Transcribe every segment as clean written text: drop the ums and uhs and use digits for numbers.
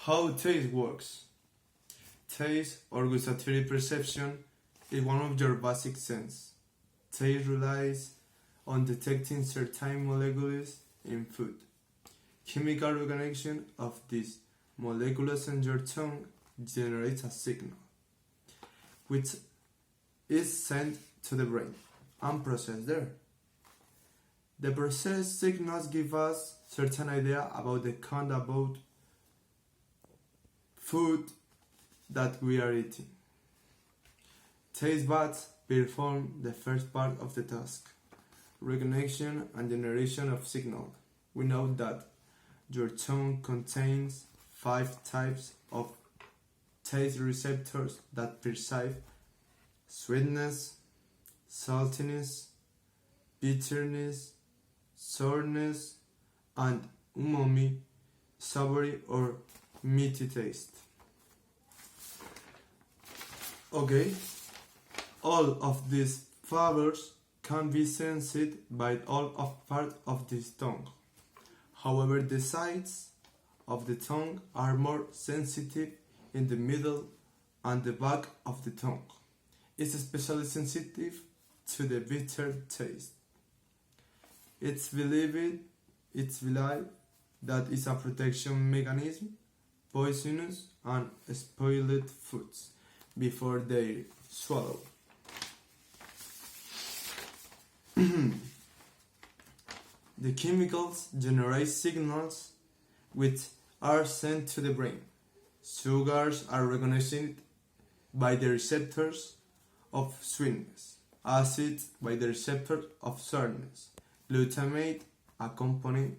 How taste works. Taste or gustatory perception is one of your basic senses. Taste relies on detecting certain molecules in food. Chemical recognition of these molecules in your tongue generates a signal, which is sent to the brain and processed there. The processed signals give us certain idea about the content about food that we are eating. Taste buds perform the first part of the task, recognition and generation of signal. We know that your tongue contains 5 types of taste receptors that perceive sweetness, saltiness, bitterness, sourness, and umami, savory or meaty taste. Okay, all of these flavors can be sensed by all of part of this tongue. However, the sides of the tongue are more sensitive in the middle and the back of the tongue. It's especially sensitive to the bitter taste. It's believed that it's a protection mechanism, poisonous and spoiled foods before they swallow. The chemicals generate signals which are sent to the brain. Sugars are recognized by the receptors of sweetness, acids by the receptor of sourness. Glutamate, a component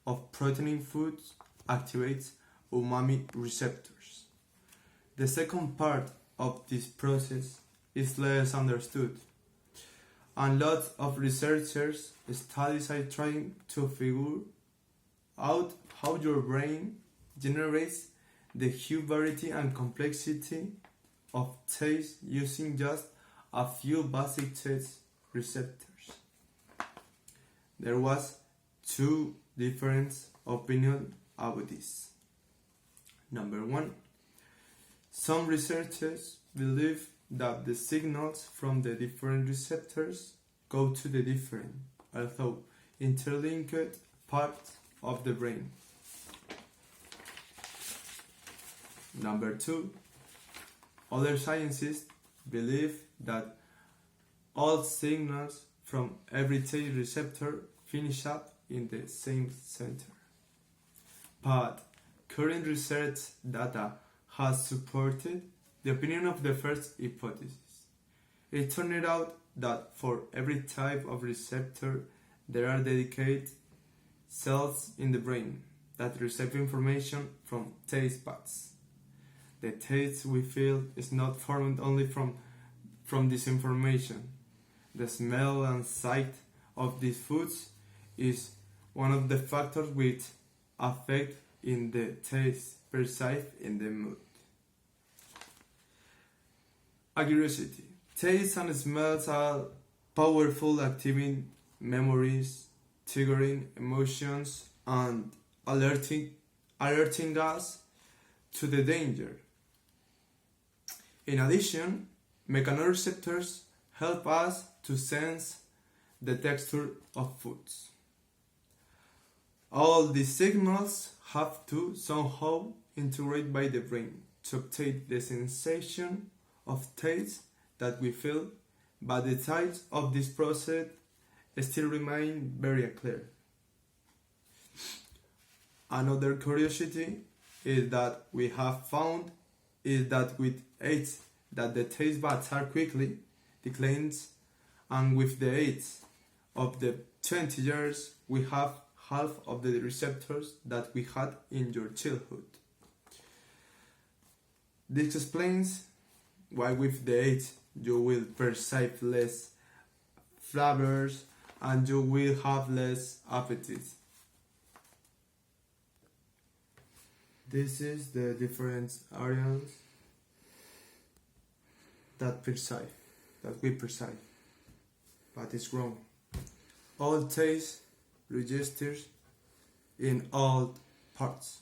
of protein in foods, activates umami receptors. The second part of this process is less understood, and lots of researchers studies are trying to figure out how your brain generates the huge variety and complexity of taste using just a few basic taste receptors. There was 2 different opinions about this. Number 1, some researchers believe that the signals from the different receptors go to the different, although interlinked parts of the brain. Number 2, other scientists believe that all signals from every taste receptor finish up in the same center. But current research data has supported the opinion of the first hypothesis. It turned out that for every type of receptor there are dedicated cells in the brain that receive information from taste buds. The taste we feel is not formed only from this information. The smell and sight of these foods is one of the factors which affect in the taste perceived in the mood. A curiosity. Taste and smells are powerful, activating memories, triggering emotions, and alerting us to the danger. In addition, mechanoreceptors help us to sense the texture of foods. All these signals have to somehow integrate by the brain to obtain the sensation of taste that we feel, but the details of this process still remain very unclear. Another curiosity is that we have found is that with age that the taste buds are quickly declines, and with the age of the 20 years we have half of the receptors that we had in your childhood. This explains why with the age you will perceive less flavors and you will have less appetite. This is the different areas that we perceive, but it's wrong. All taste registers in all parts.